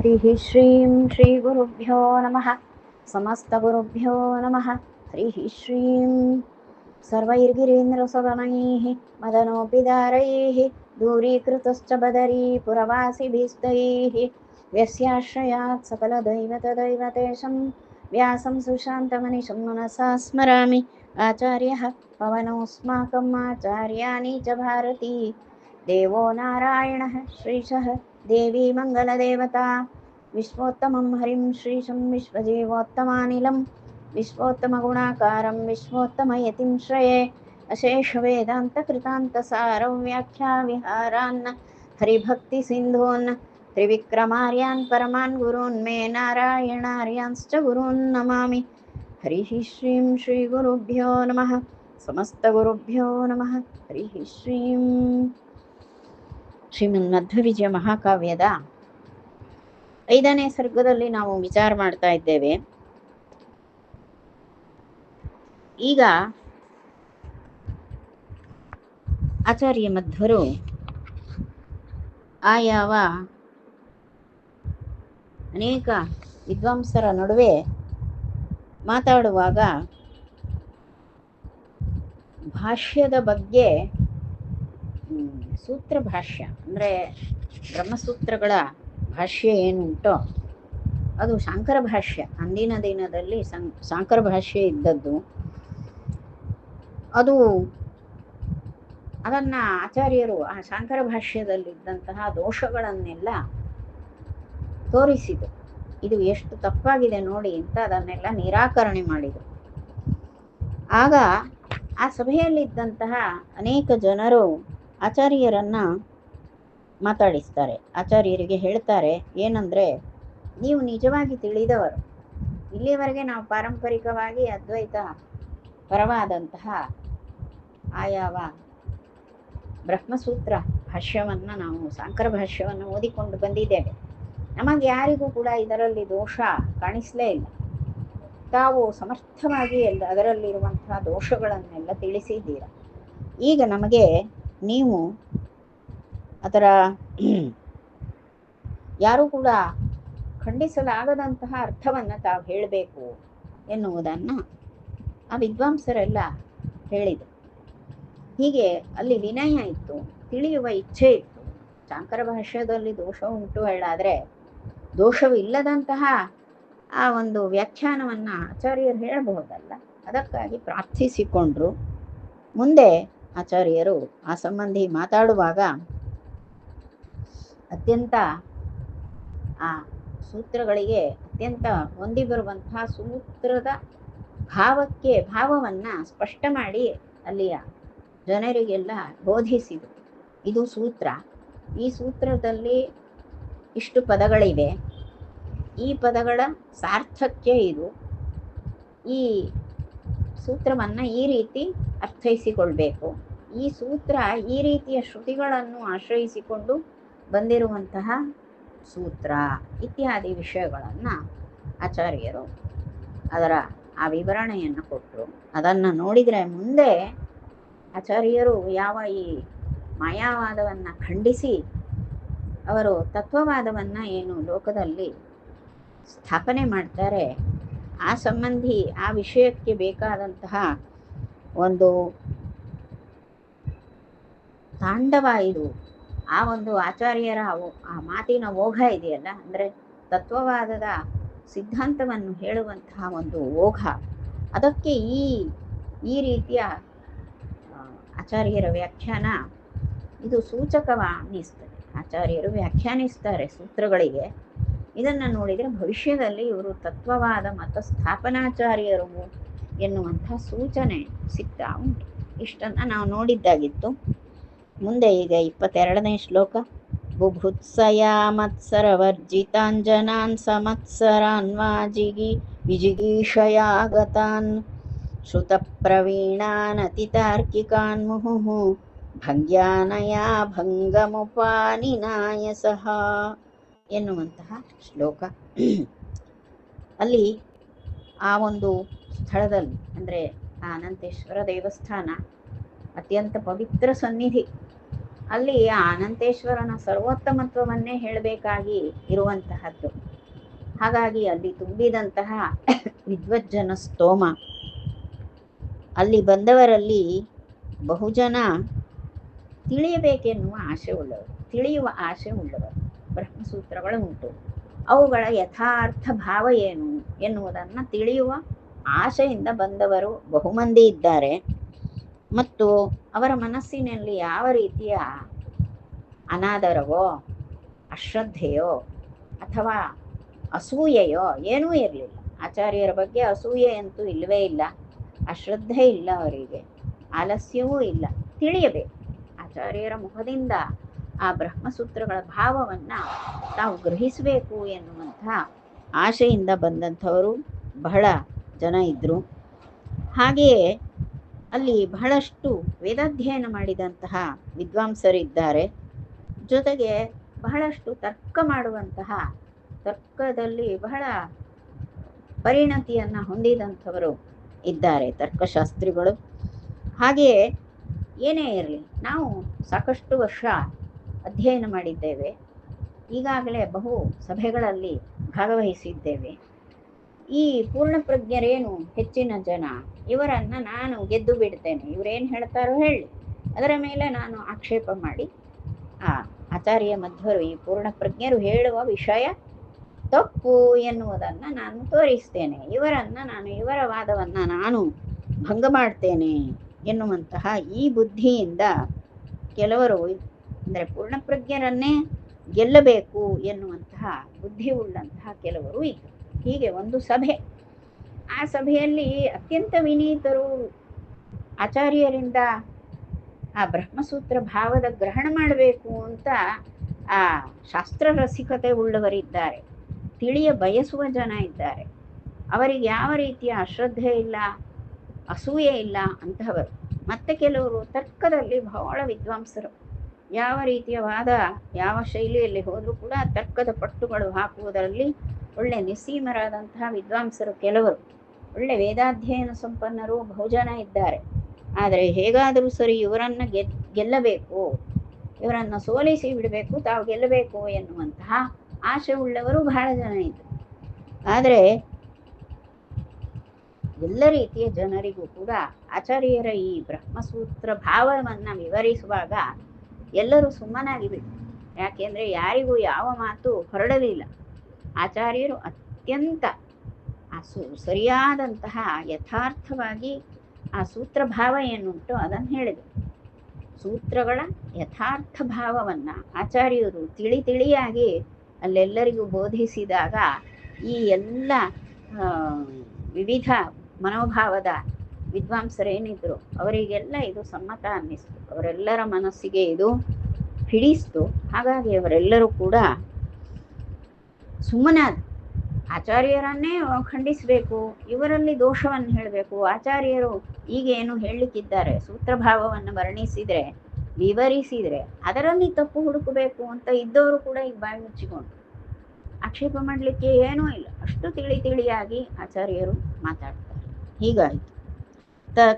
हरिः श्रीं श्रीगुरुभ्यो नमः। समस्तगुरुभ्यो नमः। हरिः श्रीं सर्वैर्गिरीन्द्रसदनैः मदनोऽपिदारैः दूरीकृतश्च बदरीपुरवासिभिस्तैः यस्याश्रयात् सकलदैवतदैवतेशं व्यासं सुशान्तमनिशं मनसा स्मरामि। आचार्यः पवनोऽस्माकम् आचार्याणि च भारती देवो नारायणः श्रीशः देवी मङ्गलदेवता विश्वोत्तमं हरिं श्रीशं विश्वजीवोत्तमानिलं विश्वोत्तमगुणाकारं विश्वोत्तमयतिं श्रये अशेषवेदान्तकृतान्तसारं व्याख्याविहारान् हरिभक्तिसिन्धून् त्रिविक्रमार्यान् परमान् गुरून् मे नारायणार्यांश्च गुरून् नमामि। हरिः श्रीं श्रीगुरुभ्यो नमः। समस्तगुरुभ्यो नमः। हरिः श्रीं ಶ್ರೀಮನ್ಮಧ್ವವಿಜಯ ಮಹಾಕಾವ್ಯದ 5ನೇ ಸರ್ಗದಲ್ಲಿ ನಾವು ವಿಚಾರ ಮಾಡ್ತಾ ಇದ್ದೇವೆ. ಈಗ ಆಚಾರ್ಯ ಮಧ್ವರು ಆಯಾವ ಅನೇಕ ವಿದ್ವಾಂಸರ ನಡುವೆ ಮಾತಾಡುವಾಗ ಭಾಷ್ಯದ ಬಗ್ಗೆ ಸೂತ್ರ ಭಾಷ್ಯ ಅಂದರೆ ಬ್ರಹ್ಮಸೂತ್ರಗಳ ಭಾಷ್ಯ ಏನುಂಟೋ ಅದು ಶಾಂಕರ ಭಾಷ್ಯ. ಅಂದಿನ ದಿನದಲ್ಲಿ ಶಾಂಕರ ಭಾಷ್ಯ ಇದ್ದದ್ದು. ಅದನ್ನು ಆಚಾರ್ಯರು ಆ ಶಾಂಕರ ಭಾಷ್ಯದಲ್ಲಿದ್ದಂತಹ ದೋಷಗಳನ್ನೆಲ್ಲ ತೋರಿಸಿದರು. ಇದು ಎಷ್ಟು ತಪ್ಪಾಗಿದೆ ನೋಡಿ ಅಂತ ಅದನ್ನೆಲ್ಲ ನಿರಾಕರಣೆ ಮಾಡಿದರು. ಆಗ ಆ ಸಭೆಯಲ್ಲಿದ್ದಂತಹ ಅನೇಕ ಜನರು ಆಚಾರ್ಯರನ್ನು ಮಾತಾಡಿಸ್ತಾರೆ. ಆಚಾರ್ಯರಿಗೆ ಹೇಳ್ತಾರೆ ಏನಂದರೆ, ನೀವು ನಿಜವಾಗಿ ತಿಳಿದವರು. ಇಲ್ಲಿಯವರೆಗೆ ನಾವು ಪಾರಂಪರಿಕವಾಗಿ ಅದ್ವೈತ ಪರವಾದಂತಹ ಆಯಾವ ಬ್ರಹ್ಮಸೂತ್ರ ಭಾಷ್ಯವನ್ನು ನಾವು ಶಾಂಕರ ಭಾಷ್ಯವನ್ನು ಓದಿಕೊಂಡು ಬಂದಿದ್ದೇವೆ. ನಮಗೆ ಯಾರಿಗೂ ಕೂಡ ಇದರಲ್ಲಿ ದೋಷ ಕಾಣಿಸಲೇ ಇಲ್ಲ. ತಾವು ಸಮರ್ಥವಾಗಿ ಅದರಲ್ಲಿರುವಂತಹ ದೋಷಗಳನ್ನೆಲ್ಲ ತಿಳಿಸಿದ್ದೀರ. ಈಗ ನಮಗೆ ನೀವು ಅದರ ಯಾರೂ ಕೂಡ ಖಂಡಿಸಲಾಗದಂತಹ ಅರ್ಥವನ್ನು ತಾವು ಹೇಳಬೇಕು ಎನ್ನುವುದನ್ನು ಆ ವಿದ್ವಾಂಸರೆಲ್ಲ ಹೇಳಿದರು. ಹೀಗೆ ಅಲ್ಲಿ ವಿನಯ ಇತ್ತು, ತಿಳಿಯುವ ಇಚ್ಛೆ ಇತ್ತು. ಶಾಂಕರ ಭಾಷ್ಯದಲ್ಲಿ ದೋಷ ಉಂಟು ಹೇಳಾದರೆ ದೋಷವಿಲ್ಲದಂತಹ ಆ ಒಂದು ವ್ಯಾಖ್ಯಾನವನ್ನು ಆಚಾರ್ಯರು ಹೇಳಬಹುದಲ್ಲ. ಅದಕ್ಕಾಗಿ ಪ್ರಾರ್ಥಿಸಿಕೊಂಡ್ರು. ಮುಂದೆ ಆಚಾರ್ಯರು ಆ ಸಂಬಂಧಿ ಮಾತಾಡುವಾಗ ಅತ್ಯಂತ ಆ ಸೂತ್ರಗಳಿಗೆ ಅತ್ಯಂತ ಹೊಂದಿ ಬರುವಂತಹ ಸೂತ್ರದ ಭಾವವನ್ನು ಸ್ಪಷ್ಟ ಮಾಡಿ ಅಲ್ಲಿಯ ಜನರಿಗೆಲ್ಲ ಬೋಧಿಸಿದರು. ಇದು ಸೂತ್ರ, ಈ ಸೂತ್ರದಲ್ಲಿ ಇಷ್ಟು ಪದಗಳಿವೆ, ಈ ಪದಗಳ ಸಾರ್ಥಕ್ಯ ಇದು, ಈ ಸೂತ್ರವನ್ನು ಈ ರೀತಿ ಅರ್ಥೈಸಿಕೊಳ್ಬೇಕು, ಈ ಸೂತ್ರ ಈ ರೀತಿಯ ಶ್ರುತಿಗಳನ್ನು ಆಶ್ರಯಿಸಿಕೊಂಡು ಬಂದಿರುವಂತಹ ಸೂತ್ರ ಇತ್ಯಾದಿ ವಿಷಯಗಳನ್ನು ಆಚಾರ್ಯರು ಅದರ ಆ ವಿವರಣೆಯನ್ನು ಕೊಟ್ಟರು. ಅದನ್ನು ನೋಡಿದರೆ ಮುಂದೆ ಆಚಾರ್ಯರು ಯಾವ ಈ ಮಾಯಾವಾದವನ್ನು ಖಂಡಿಸಿ ಅವರು ತತ್ವವಾದವನ್ನು ಏನು ಲೋಕದಲ್ಲಿ ಸ್ಥಾಪನೆ ಮಾಡ್ತಾರೆ, ಆ ಸಂಬಂಧಿ ಆ ವಿಷಯಕ್ಕೆ ಬೇಕಾದಂತಹ ಒಂದು ತಾಂಡವ ಇದು. ಆ ಒಂದು ಆಚಾರ್ಯರ ಆ ಮಾತಿನ ಓಘ ಇದೆಯಲ್ಲ, ಅಂದರೆ ತತ್ವವಾದದ ಸಿದ್ಧಾಂತವನ್ನು ಹೇಳುವಂತಹ ಒಂದು ಓಘ, ಅದಕ್ಕೆ ಈ ರೀತಿಯ ಆಚಾರ್ಯರ ವ್ಯಾಖ್ಯಾನ ಇದು ಸೂಚಕವಾಣಿಸ್ತದೆ. ಆಚಾರ್ಯರು ವ್ಯಾಖ್ಯಾನಿಸ್ತಾರೆ ಸೂತ್ರಗಳಿಗೆ. ಇದನ್ನು ನೋಡಿದರೆ ಭವಿಷ್ಯದಲ್ಲಿ ಇವರು ತತ್ವವಾದ ಮತ ಸ್ಥಾಪನಾಚಾರ್ಯರು ಎನ್ನುವಂಥ ಸೂಚನೆ ಸಿಗ್ತಾ ಉಂಟು. ಇಷ್ಟನ್ನು ನಾವು ನೋಡಿದ್ದಾಗಿತ್ತು. ಮುಂದೆ ಈಗ 22ನೇ ಶ್ಲೋಕ. ಬುಭುತ್ಸಯಾ ಮತ್ಸರವರ್ಜಿತಾಂಜನಾನ್ ಸಮತ್ಸರಾನ್ ವಿಜಿಗೀಷಯಾ ಗತಾನ್ ಶ್ರುತಪ್ರವೀಣಾನ್ ಅತಿತಾರ್ಕಿಕಾನ್ ಮುಹುಃ ಭಂಗ್ಯಾನಯಾ ಭಂಗಮುಪಾನಿನಾಯ ಸಹ ಎನ್ನುವಂತಹ ಶ್ಲೋಕ. ಅಲ್ಲಿ ಆ ಒಂದು ಸ್ಥಳದಲ್ಲಿ ಅಂದರೆ ಆ ಅನಂತೇಶ್ವರ ದೇವಸ್ಥಾನ ಅತ್ಯಂತ ಪವಿತ್ರ ಸನ್ನಿಧಿ. ಅಲ್ಲಿ ಆ ಅನಂತೇಶ್ವರನ ಸರ್ವೋತ್ತಮತ್ವವನ್ನೇ ಹೇಳಬೇಕಾಗಿ ಇರುವಂತಹದ್ದು. ಹಾಗಾಗಿ ಅಲ್ಲಿ ತುಂಬಿದಂತಹ ವಿದ್ವಜ್ಜನ ಸ್ತೋಮ, ಅಲ್ಲಿ ಬಂದವರಲ್ಲಿ ಬಹುಜನ ತಿಳಿಯಬೇಕೆನ್ನುವ ಆಸೆ ಉಳ್ಳವರು, ತಿಳಿಯುವ ಆಸೆ ಉಳ್ಳವರು ಬ್ರಹ್ಮಸೂತ್ರಗಳು ಉಂಟು. ಅವುಗಳ ಯಥಾರ್ಥ ಭಾವ ಏನು ಎನ್ನುವುದನ್ನು ತಿಳಿಯುವ ಆಶೆಯಿಂದ ಬಂದವರು ಬಹುಮಂದಿ ಇದ್ದಾರೆ. ಮತ್ತು ಅವರ ಮನಸ್ಸಿನಲ್ಲಿ ಯಾವ ರೀತಿಯ ಅನಾದರವೋ, ಅಶ್ರದ್ಧೆಯೋ ಅಥವಾ ಅಸೂಯೆಯೋ ಏನೂ ಇರಲಿಲ್ಲ. ಆಚಾರ್ಯರ ಬಗ್ಗೆ ಅಸೂಯೆ ಅಂತೂ ಇಲ್ಲವೇ ಇಲ್ಲ, ಅಶ್ರದ್ಧೆ ಇಲ್ಲ, ಅವರಿಗೆ ಆಲಸ್ಯವೂ ಇಲ್ಲ. ತಿಳಿಯಬೇಕು, ಆಚಾರ್ಯರ ಮುಖದಿಂದ ಆ ಬ್ರಹ್ಮಸೂತ್ರಗಳ ಭಾವವನ್ನು ತಾವು ಗ್ರಹಿಸಬೇಕು ಎನ್ನುವಂಥ ಆಶೆಯಿಂದ ಬಂದಂಥವರು ಬಹಳ ಜನ ಇದ್ದರು. ಹಾಗೆಯೇ ಅಲ್ಲಿ ಬಹಳಷ್ಟು ವೇದಾಧ್ಯಯನ ಮಾಡಿದಂತಹ ವಿದ್ವಾಂಸರಿದ್ದಾರೆ. ಜೊತೆಗೆ ಬಹಳಷ್ಟು ತರ್ಕ ಮಾಡುವಂತಹ, ತರ್ಕದಲ್ಲಿ ಬಹಳ ಪರಿಣತಿಯನ್ನು ಹೊಂದಿದಂಥವರು ಇದ್ದಾರೆ, ತರ್ಕಶಾಸ್ತ್ರಿಗಳು. ಹಾಗೆಯೇ ಏನೇ ಇರಲಿ, ನಾವು ಸಾಕಷ್ಟು ವರ್ಷ ಅಧ್ಯಯನ ಮಾಡಿದ್ದೇವೆ, ಈಗಾಗಲೇ ಬಹು ಸಭೆಗಳಲ್ಲಿ ಭಾಗವಹಿಸಿದ್ದೇವೆ. ಈ ಪೂರ್ಣಪ್ರಜ್ಞರೇನು ಹೆಚ್ಚಿನ ಜನ, ಇವರನ್ನು ನಾನು ಗೆದ್ದು ಬಿಡ್ತೇನೆ, ಇವರೇನು ಹೇಳ್ತಾರೋ ಹೇಳಿ, ಅದರ ಮೇಲೆ ನಾನು ಆಕ್ಷೇಪ ಮಾಡಿ ಆಚಾರ್ಯ ಮಧ್ವರು ಈ ಪೂರ್ಣಪ್ರಜ್ಞರು ಹೇಳುವ ವಿಷಯ ತಪ್ಪು ಎನ್ನುವುದನ್ನು ನಾನು ತೋರಿಸ್ತೇನೆ, ಇವರ ವಾದವನ್ನು ನಾನು ಭಂಗ ಮಾಡ್ತೇನೆ ಎನ್ನುವಂತಹ ಈ ಬುದ್ಧಿಯಿಂದ ಕೆಲವರು, ಅಂದರೆ ಪೂರ್ಣಪ್ರಜ್ಞರನ್ನೇ ಗೆಲ್ಲಬೇಕು ಎನ್ನುವಂತಹ ಬುದ್ಧಿ ಉಳ್ಳಂತಹ ಕೆಲವರು ಇದ್ದರು. ಹೀಗೆ ಒಂದು ಸಭೆ, ಆ ಸಭೆಯಲ್ಲಿ ಅತ್ಯಂತ ವಿನೀತರು ಆಚಾರ್ಯರಿಂದ ಆ ಬ್ರಹ್ಮಸೂತ್ರ ಭಾವದ ಗ್ರಹಣ ಮಾಡಬೇಕು ಅಂತ ಆ ಶಾಸ್ತ್ರ ರಸಿಕತೆ ಉಳ್ಳವರಿದ್ದಾರೆ, ತಿಳಿಯ ಬಯಸುವ ಜನ ಇದ್ದಾರೆ. ಅವರಿಗೆ ಯಾವ ರೀತಿಯ ಅಶ್ರದ್ಧೆ ಇಲ್ಲ, ಅಸೂಯೆ ಇಲ್ಲ ಅಂತಹವರು. ಮತ್ತೆ ಕೆಲವರು ತರ್ಕದಲ್ಲಿ ಬಹಳ ವಿದ್ವಾಂಸರು, ಯಾವ ರೀತಿಯ ವಾದ ಯಾವ ಶೈಲಿಯಲ್ಲಿ ಹೋದರೂ ಕೂಡ ತರ್ಕದ ಪಟ್ಟುಗಳು ಹಾಕುವುದರಲ್ಲಿ ಒಳ್ಳೆ ನಿಸ್ಸೀಮರಾದಂತಹ ವಿದ್ವಾಂಸರು ಕೆಲವರು, ಒಳ್ಳೆ ವೇದಾಧ್ಯಯನ ಸಂಪನ್ನರು ಬಹುಜನ ಇದ್ದಾರೆ. ಆದರೆ ಹೇಗಾದರೂ ಸರಿ ಇವರನ್ನು ಗೆಲ್ಲಬೇಕು, ಇವರನ್ನು ಸೋಲಿಸಿ ಬಿಡಬೇಕು, ತಾವು ಗೆಲ್ಲಬೇಕು ಎನ್ನುವಂತಹ ಆಸೆ ಉಳ್ಳವರು ಬಹಳ ಜನ ಇದ್ದರು. ಆದರೆ ಎಲ್ಲ ರೀತಿಯ ಜನರಿಗೂ ಕೂಡ ಆಚಾರ್ಯರ ಈ ಬ್ರಹ್ಮಸೂತ್ರ ಭಾವವನ್ನು ವಿವರಿಸುವಾಗ ಎಲ್ಲರೂ ಸುಮ್ಮನಾಗಿಬಿಟ್ರು. ಯಾಕೆಂದರೆ ಯಾರಿಗೂ ಯಾವ ಮಾತು ಹೊರಡಲಿಲ್ಲ. ಆಚಾರ್ಯರು ಅತ್ಯಂತ ಸರಿಯಾದಂತಹ ಯಥಾರ್ಥವಾಗಿ ಆ ಸೂತ್ರ ಭಾವ ಏನುಂಟು ಅದನ್ನು ಹೇಳಿದರು. ಸೂತ್ರಗಳ ಯಥಾರ್ಥ ಭಾವವನ್ನು ಆಚಾರ್ಯರು ತಿಳಿಯಾಗಿ ಅಲ್ಲೆಲ್ಲರಿಗೂ ಬೋಧಿಸಿದಾಗ ಈ ಎಲ್ಲ ವಿವಿಧ ಮನೋಭಾವದ ವಿದ್ವಾಂಸರೇನಿದ್ರು ಅವರಿಗೆಲ್ಲ ಇದು ಸಮ್ಮತ ಅನ್ನಿಸ್ತು, ಅವರೆಲ್ಲರ ಮನಸ್ಸಿಗೆ ಇದು ಹಿಡಿಸ್ತು. ಹಾಗಾಗಿ ಅವರೆಲ್ಲರೂ ಕೂಡ ಸುಮ್ಮನಾದ, ಆಚಾರ್ಯರನ್ನೇ ಖಂಡಿಸಬೇಕು, ಇವರಲ್ಲಿ ದೋಷವನ್ನು ಹೇಳಬೇಕು. ಆಚಾರ್ಯರು ಈಗೇನು ಹೇಳಲಿಕ್ಕಿದ್ದಾರೆ, ಸೂತ್ರಭಾವವನ್ನು ವರ್ಣಿಸಿದರೆ ವಿವರಿಸಿದರೆ ಅದರಲ್ಲಿ ತಪ್ಪು ಹುಡುಕಬೇಕು ಅಂತ ಇದ್ದವರು ಕೂಡ ಈಗ ಬಾಯಿ ಮುಚ್ಚಿಕೊಂಡು ಆಕ್ಷೇಪ ಮಾಡಲಿಕ್ಕೆ ಏನೂ ಇಲ್ಲ, ಅಷ್ಟು ತಿಳಿಯಾಗಿ ಆಚಾರ್ಯರು ಮಾತಾಡ್ತಾರೆ. ಹೀಗಾಯಿತು.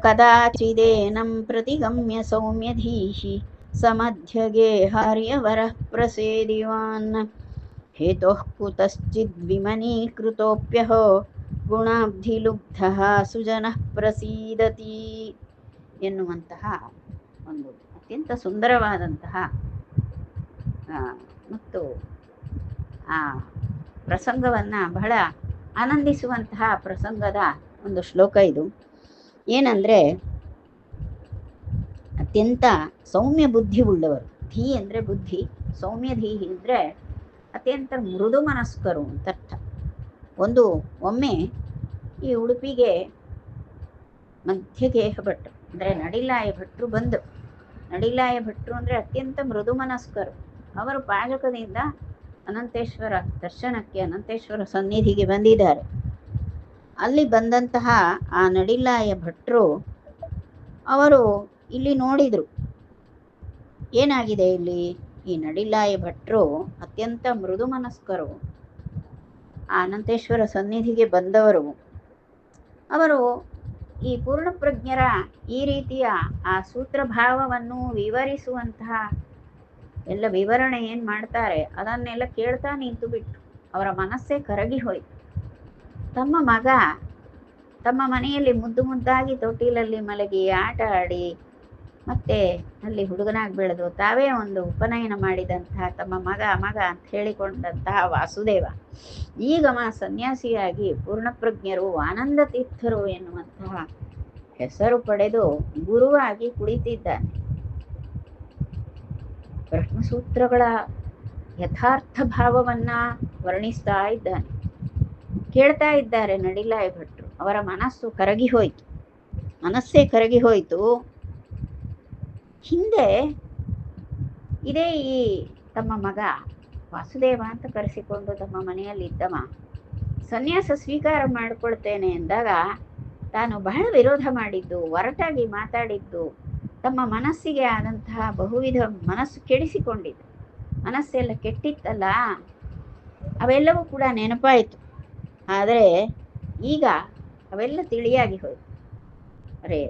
ಕದಾಚಿದೇನಂ ಪ್ರತಿಗಮ್ಯ ಸೌಮ್ಯಧೀಹಿ ಸಮಧ್ಯಗೆ ಹಾರ್ಯವರಃ ಪ್ರಸೇದಿವಾನ್ ಹೇತೋಃ ಕುತಶ್ಚಿದ್ವಿಮನೀಕೃತೋಪ್ಯಹೋ ಗುಣಾಬ್ಧಿಲುಬ್ಧಃ ಸುಜನಃ ಪ್ರಸೀದತಿ ಎನ್ನುವಂತಹ ಒಂದು ಅತ್ಯಂತ ಸುಂದರವಾದಂತಹ ಮತ್ತು ಆ ಪ್ರಸಂಗವನ್ನು ಬಹಳ ಆನಂದಿಸುವಂತಹ ಪ್ರಸಂಗದ ಒಂದು ಶ್ಲೋಕ ಇದು. ಏನಂದರೆ, ಅತ್ಯಂತ ಸೌಮ್ಯ ಬುದ್ಧಿ ಉಳ್ಳವರು, ಧೀ ಅಂದರೆ ಬುದ್ಧಿ, ಸೌಮ್ಯ ಧೀಹಿ ಅಂದರೆ ಅತ್ಯಂತ ಮೃದು ಮನಸ್ಕರು ಅಂತ ಅರ್ಥ. ಒಮ್ಮೆ ಈ ಉಡುಪಿಗೆ ಮಧ್ಯಗೇಹ ಭಟ್ರು ಅಂದರೆ ನಡಿಲಾಯ ಭಟ್ರು ಬಂದರು. ನಡಿಲಾಯ ಭಟ್ರು ಅಂದರೆ ಅತ್ಯಂತ ಮೃದು ಮನಸ್ಕರು. ಅವರು ಪಾಜಕದಿಂದ ಅನಂತೇಶ್ವರ ದರ್ಶನಕ್ಕೆ, ಅನಂತೇಶ್ವರ ಸನ್ನಿಧಿಗೆ ಬಂದಿದ್ದಾರೆ. ಅಲ್ಲಿ ಬಂದಂತಹ ಆ ನಡಿಲಾಯ ಭಟ್ರು ಅವರು ಇಲ್ಲಿ ನೋಡಿದರು, ಏನಾಗಿದೆ ಇಲ್ಲಿ. ಈ ನಡಿಲಾಯ ಭಟ್ರು ಅತ್ಯಂತ ಮೃದು ಮನಸ್ಕರು, ಆ ಅನಂತೇಶ್ವರ ಸನ್ನಿಧಿಗೆ ಬಂದವರು. ಅವರು ಈ ಪೂರ್ಣಪ್ರಜ್ಞರ ಈ ರೀತಿಯ ಆ ಸೂತ್ರಭಾವವನ್ನು ವಿವರಿಸುವಂತಹ ಎಲ್ಲ ವಿವರಣೆ ಏನು ಮಾಡ್ತಾರೆ ಅದನ್ನೆಲ್ಲ ಕೇಳ್ತಾ ನಿಂತು ಬಿಟ್ಟು ಅವರ ಮನಸ್ಸೇ ಕರಗಿ ಹೋಯ್ತು. ತಮ್ಮ ಮಗ ತಮ್ಮ ಮನೆಯಲ್ಲಿ ಮುದ್ದು ಮುದ್ದಾಗಿ ತೊಟ್ಟಿಲಲ್ಲಿ ಮಲಗಿ ಆಟ ಆಡಿ ಮತ್ತೆ ಅಲ್ಲಿ ಹುಡುಗನಾಗಿ ಬೆಳೆದು ತಾವೇ ಒಂದು ಉಪನಯನ ಮಾಡಿದಂತಹ ತಮ್ಮ ಮಗ ಮಗ ಅಂತ ಹೇಳಿಕೊಂಡಂತಹ ವಾಸುದೇವ ಈಗ ಸನ್ಯಾಸಿಯಾಗಿ ಪೂರ್ಣಪ್ರಜ್ಞರು ಆನಂದ ತೀರ್ಥರು ಎನ್ನುವಂತಹ ಹೆಸರು ಪಡೆದು ಗುರುವಾಗಿ ಕುಳಿತಿದ್ದಾನೆ. ಬ್ರಹ್ಮಸೂತ್ರಗಳ ಯಥಾರ್ಥ ಭಾವವನ್ನ ವರ್ಣಿಸ್ತಾ ಇದ್ದಾನೆ. ಕೇಳ್ತಾ ಇದ್ದಾರೆ ನಡಿಲಾಯ ಭಟ್ರು. ಅವರ ಮನಸ್ಸು ಕರಗಿ ಹೋಯಿತು, ಮನಸ್ಸೇ ಕರಗಿ ಹೋಯಿತು. ಹಿಂದೆ ಇದೇ ಈ ತಮ್ಮ ಮಗ ವಾಸುದೇವ ಅಂತ ಕರೆಸಿಕೊಂಡು ತಮ್ಮ ಮನೆಯಲ್ಲಿದ್ದವ ಸನ್ಯಾಸ ಸ್ವೀಕಾರ ಮಾಡಿಕೊಳ್ತೇನೆ ಎಂದಾಗ ತಾನು ಬಹಳ ವಿರೋಧ ಮಾಡಿದ್ದು, ಒರಟಾಗಿ ಮಾತಾಡಿದ್ದು, ತಮ್ಮ ಮನಸ್ಸಿಗೆ ಆದಂತಹ ಬಹುವಿಧ ಮನಸ್ಸು ಕೆಡಿಸಿಕೊಂಡಿದ್ದು, ಮನಸ್ಸೆಲ್ಲ ಕೆಟ್ಟಿತ್ತಲ್ಲ, ಅವೆಲ್ಲವೂ ಕೂಡ ನೆನಪಾಯಿತು. ಆದರೆ ಈಗ ಅವೆಲ್ಲ ತಿಳಿಯಾಗಿ ಹೋಯಿತು. ಅರೆ,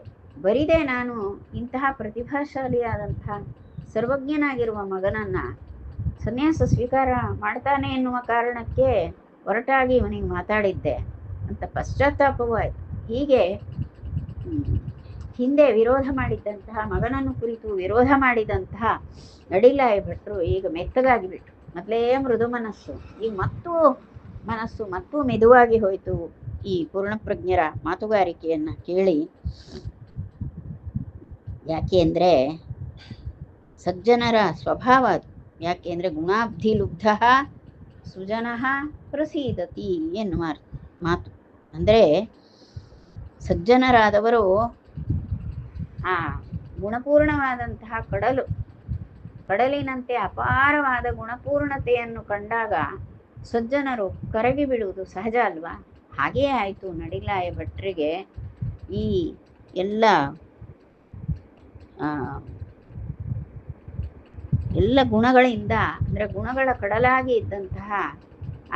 ಬರಿದೆ ನಾನು ಇಂತಹ ಪ್ರತಿಭಾಶಾಲಿಯಾದಂತಹ ಸರ್ವಜ್ಞನಾಗಿರುವ ಮಗನನ್ನ ಸನ್ಯಾಸ ಸ್ವೀಕಾರ ಮಾಡ್ತಾನೆ ಎನ್ನುವ ಕಾರಣಕ್ಕೆ ಹೊರಟಾಗಿ ಇವನಿಗೆ ಮಾತಾಡಿದ್ದೆ ಅಂತ ಪಶ್ಚಾತ್ತಾಪವೂ ಆಯಿತು. ಹೀಗೆ ಹಿಂದೆ ವಿರೋಧ ಮಾಡಿದ್ದಂತಹ ಮಗನನ್ನು ಕುರಿತು ವಿರೋಧ ಮಾಡಿದಂತಹ ನಡಿಲಾಯ ಭಟ್ರು ಈಗ ಮೆತ್ತಗಾಗಿ ಬಿಟ್ರು. ಮೊದಲೇ ಮೃದು ಮನಸ್ಸು, ಈಗ ಮನಸ್ಸು ಮತ್ತೂ ಮೆದುವಾಗಿ ಹೋಯಿತು. ಈ ಪೂರ್ಣಪ್ರಜ್ಞರ ಮಾತುಗಾರಿಕೆಯನ್ನ ಕೇಳಿ. ಯಾಕೆ ಅಂದರೆ ಸಜ್ಜನರ ಸ್ವಭಾವ ಅದು. ಯಾಕೆ ಅಂದರೆ ಗುಣಾಬ್ಧಿಲುಬ್ಧ ಸುಜನ ಪ್ರಸೀದತಿ ಎನ್ನುವ ಮಾತು. ಅಂದರೆ ಸಜ್ಜನರಾದವರು ಆ ಗುಣಪೂರ್ಣವಾದಂತಹ ಕಡಲಿನಂತೆ ಅಪಾರವಾದ ಗುಣಪೂರ್ಣತೆಯನ್ನು ಕಂಡಾಗ ಸಜ್ಜನರು ಕರಗಿ ಬಿಡುವುದು ಸಹಜ ಅಲ್ವಾ? ಹಾಗೇ ಆಯಿತು ನಡಿಲಾಯ ಭಟ್ರಿಗೆ. ಈ ಎಲ್ಲ ಗುಣಗಳಿಂದ, ಅಂದರೆ ಗುಣಗಳ ಕಡಲಾಗಿ ಇದ್ದಂತಹ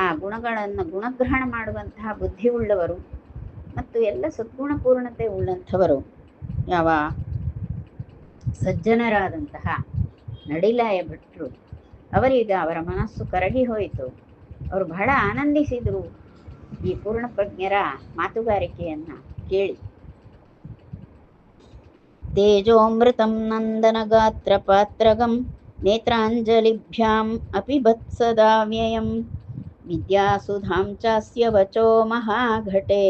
ಆ ಗುಣಗಳನ್ನು ಗುಣಗ್ರಹಣ ಮಾಡುವಂತಹ ಬುದ್ಧಿ ಉಳ್ಳವರು ಮತ್ತು ಎಲ್ಲ ಸದ್ಗುಣ ಪೂರ್ಣತೆ ಉಳ್ಳಂಥವರು ಯಾವ ಸಜ್ಜನರಾದಂತಹ ನಡಿಲಾಯ ಭಟ್ರು, ಅವರೀಗ ಅವರ ಮನಸ್ಸು ಕರಗಿ ಹೋಯಿತು. ಅವರು ಬಹಳ ಆನಂದಿಸಿದರು ಈ ಪೂರ್ಣಪ್ರಜ್ಞರ ಮಾತುಗಾರಿಕೆಯನ್ನ ಕೇಳಿ. ತೇಜೋಮೃತಂ ನಂದನ ಗಾತ್ರ ಪಾತ್ರಗಂ ನೇತ್ರಾಂಜಲಿಭ್ಯಾಂ ಅಪಿಬತ್ ಸದಾ ವ್ಯಯಂ ವಿದ್ಯಾಸುಧಾಂ ಚಾಸ್ಯ ವಚೋ ಮಹಾಘಟೆ